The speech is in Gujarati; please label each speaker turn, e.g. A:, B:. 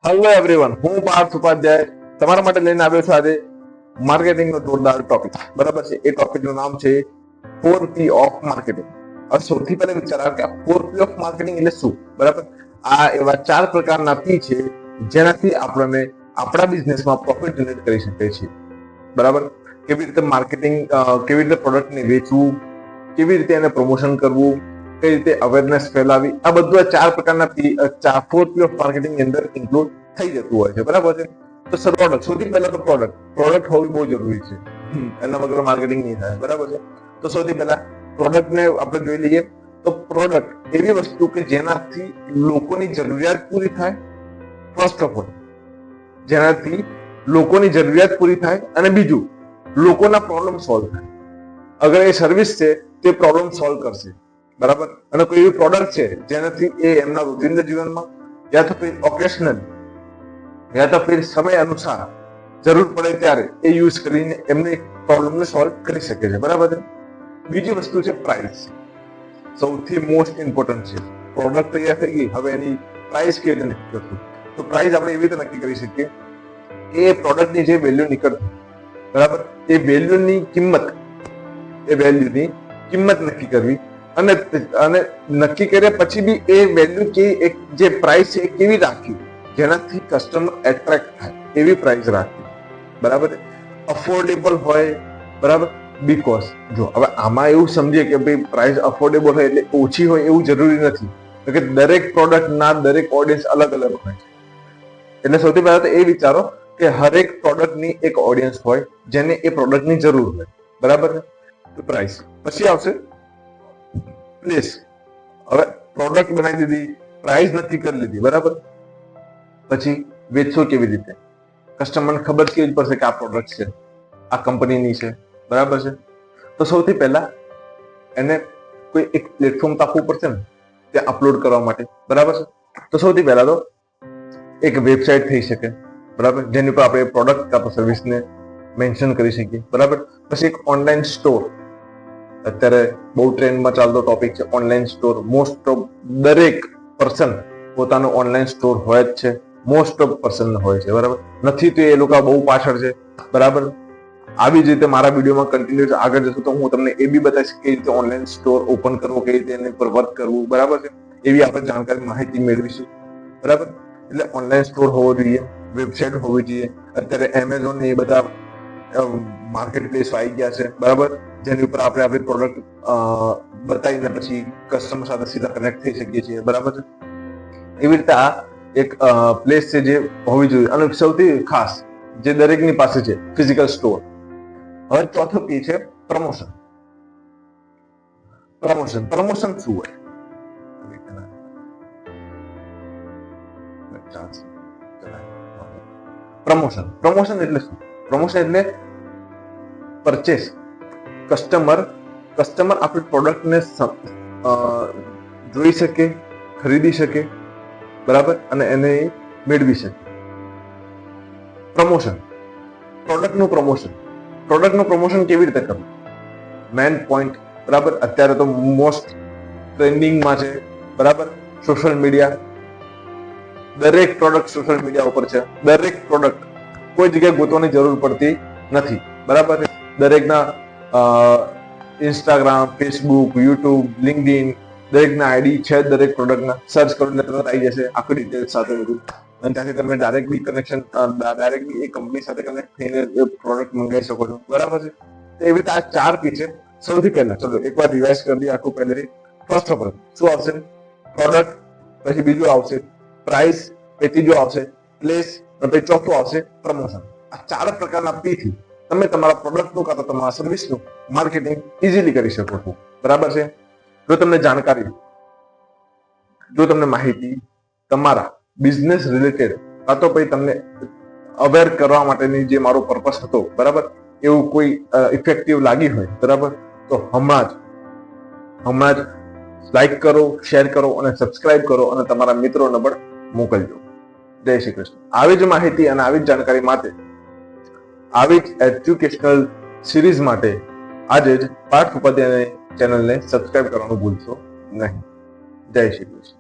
A: હેલો એવરીવન, હું પાર્થ ઉપાધ્યાય તમારા માટે લઈને આવ્યો છું આજે માર્કેટિંગનો જોરદાર ટોપિક. બરાબર છે. એ ટોપિકનું નામ છે 4P ઓફ માર્કેટિંગ. હવે સૌથી પહેલા વિચાર આવે કે આ 4P ઓફ માર્કેટિંગ એટલે શું? બરાબર, આ એવા 4 પ્રકારના P છે જેનાથી આપણને આપણા બિઝનેસમાં પ્રોફિટ જનરેટ કરી શકીએ છીએ. બરાબર, કેવી રીતે માર્કેટિંગ, કેવી રીતે પ્રોડક્ટને વેચવું, કેવી રીતે એને પ્રમોશન કરવું, કઈ રીતે અવેરનેસ ફેલાવી, આ બધું આ 4 પ્રકારના 4P ઓફ માર્કેટિંગ ની અંદર ઇન્ક્લુડ થઈ જતું હોય છે. બરાબર છે. તો સૌથી પહેલા તો પ્રોડક્ટ હોવી બહુ જરૂરી છે. એના વગર માર્કેટિંગ નહીં થાય. બરાબર છે. તો સૌથી પહેલા પ્રોડક્ટને આપણે જોઈ લઈએ. તો પ્રોડક્ટ એવી વસ્તુ કે જેનાથી લોકોની જરૂરિયાત પૂરી થાય. ફર્સ્ટ ઓફ ઓલ, જેનાથી લોકોની જરૂરિયાત પૂરી થાય, અને બીજું લોકોના પ્રોબ્લેમ સોલ્વ થાય. અગર એ સર્વિસ છે તે પ્રોબ્લેમ સોલ્વ કરશે. બરાબર, અને કોઈ એવી પ્રોડક્ટ છે જેનાથી એ એમના રોજિંદા જીવનમાં યા તો ફિર ઓકેશનલ યા તો ફિર સમય અનુસાર જરૂર પડે ત્યારે એ યુઝ કરીને એમને પ્રોબ્લેમને સોલ્વ કરી શકે છે. બરાબર છે. બીજી વસ્તુ છે પ્રાઇસ. સૌથી મોસ્ટ ઇમ્પોર્ટન્ટ છે. પ્રોડક્ટ તૈયાર થઈ ગઈ, હવે એની પ્રાઇસ કેવી રીતે નક્કી કરશું? તો પ્રાઇસ આપણે એવી રીતે નક્કી કરી શકીએ કે એ પ્રોડક્ટની જે વેલ્યુ નીકળતી, બરાબર, એ વેલ્યુની કિંમત નક્કી કરવી, અને નક્કી કર્યા પછી બી એ વેલ્યુ કે એક જે પ્રાઇસ છે એ કેવી રાખવી જેનાથી કસ્ટમર એટ્રેક્ટ થાય એવી પ્રાઇસ રાખવી. બરાબર, અફોર્ડેબલ હોય. બરાબર, બીકોઝ જો હવે આમાં એવું સમજીએ કે ભાઈ પ્રાઇસ અફોર્ડેબલ હોય એટલે ઓછી હોય એવું જરૂરી નથી, કે દરેક પ્રોડક્ટના દરેક ઓડિયન્સ અલગ અલગ હોય છે. એટલે સૌથી પહેલા તો એ વિચારો કે હરેક પ્રોડક્ટની એક ઓડિયન્સ હોય જેને એ પ્રોડક્ટની જરૂર હોય. બરાબર છે. તો પ્રાઇસ પછી આવશે પ્લેસ. હવે પ્રોડક્ટ બનાવી દીધી, પ્રાઇસ નક્કી કરી લીધી. બરાબર, પછી વેચશો કેવી રીતે? કસ્ટમરને ખબર કેવી પડશે કે આ પ્રોડક્ટ છે, આ કંપનીની છે. બરાબર છે. તો સૌથી પહેલા એને કોઈ એક પ્લેટફોર્મ તો આપવું પડશે ને તે અપલોડ કરવા માટે. બરાબર છે. તો સૌથી પહેલા તો એક વેબસાઇટ થઈ શકે. બરાબર, જેની ઉપર આપણે પ્રોડક્ટ કાં તો સર્વિસને મેન્શન કરી શકીએ. બરાબર, પછી એક ઓનલાઈન સ્ટોર. અત્યારે બહુ ટ્રેન્ડમાં ચાલતો ટોપિક છે ઓનલાઈન સ્ટોર. મોસ્ટ ઓફ દરેક પર્સન પોતાનો ઓનલાઈન સ્ટોર હોય જ છે. મોસ્ટ ઓફ પર્સન હોય છે. બરાબર, નથી તો એ લોકો બહુ પાછળ છે. બરાબર, આવી જ રીતે મારા વિડીયોમાં કન્ટિન્યુ આગળ જશું તો હું તમને એ બી બતાવીશ કઈ રીતે ઓનલાઈન સ્ટોર ઓપન કરવો, કઈ રીતે એની પર વર્ક કરવું. બરાબર છે. એવી આપણે જાણકારી, માહિતી મેળવીશું. બરાબર, એટલે ઓનલાઈન સ્ટોર હોવો જોઈએ, વેબસાઇટ હોવી જોઈએ. અત્યારે એમેઝોન ને એ બધા માર્કેટ પ્લેસ આવી ગયા છે. બરાબર, જેની ઉપર આપણે આપણી પ્રોડક્ટ બતાવીને પછી કસ્ટમર સાથે સીધા કનેક્ટ થઈ શકીએ છીએ. બરાબર છે. એવી રીતે આ એક પ્લેસ છે જે હોવી જોઈએ, અને સૌથી ખાસ જે દરેકની પાસે છે ફિઝિકલ સ્ટોર. હવે ચોથો પી છે પ્રમોશન. પ્રમોશન શું હોય? પ્રમોશન એટલે શું? પ્રમોશન એટલે પરચેસ. કસ્ટમર આપણી પ્રોડક્ટને જોઈ શકે, ખરીદી શકે. બરાબર, અને એને મેળવી શકે. પ્રોડક્ટનું પ્રમોશન કેવી રીતે કરવું? Main point. બરાબર, અત્યારે તો મોસ્ટ ટ્રેન્ડિંગમાં છે. બરાબર, સોશિયલ મીડિયા. દરેક પ્રોડક્ટ સોશિયલ મીડિયા ઉપર છે. દરેક પ્રોડક્ટ કોઈ જગ્યાએ ગોતવાની જરૂર પડતી નથી. બરાબર, દરેકના ઇન્સ્ટાગ્રામ, ફેસબુક, યુટ્યુબ, લિંક્ડઇન દરેકના આઈડી છે. દરેક પ્રોડક્ટના સર્ચ કરો એટલે તરત આવી જશે આખી ડિટેલ સાથે બધું, અને ત્યાંથી તમે ડાયરેક્ટલી એ કંપની સાથે કનેક્ટ થઈને પ્રોડક્ટ મંગાવી શકો છો. બરાબર છે. તો એવી રીતે આ 4 પી છે. સૌથી પહેલા ચલો એકવાર રિવાઇઝ કરી દઈએ આખું પહેલેથી. ફર્સ્ટ ઓફ ઓલ શું આવશે? પ્રોડક્ટ. પછી બીજું આવશે પ્રાઇસ. પછી ત્રીજું આવશે પ્લેસ. અને પછી ચોથું આવશે પ્રમોશન. આ 4 પ્રકારના પી થી તમે તમારા પ્રોડક્ટનું કાં તો તમારા સર્વિસનું માર્કેટિંગ ઇઝીલી કરી શકો છો. બરાબર છે. જો તમને જાણકારી, જો તમને માહિતી તમારા બિઝનેસ રિલેટેડ કાં તો પછી તમને અવેર કરવા માટેની જે મારો પર્પસ હતો, બરાબર, એવું કોઈ ઇફેક્ટિવ લાગી હોય, બરાબર, તો હમણાં જ લાઈક કરો, શેર કરો અને સબસ્ક્રાઇબ કરો, અને તમારા મિત્રોને પણ મોકલજો. જય શ્રી કૃષ્ણ. આવી જ માહિતી અને આવી જ જાણકારી માટે, આવી જ એજ્યુકેશનલ સિરીઝ માટે આજે જ પાર્થ ઉપાધ્યાયની ચેનલને સબસ્ક્રાઇબ કરવાનું ભૂલશો નહીં. જય શ્રી કૃષ્ણ.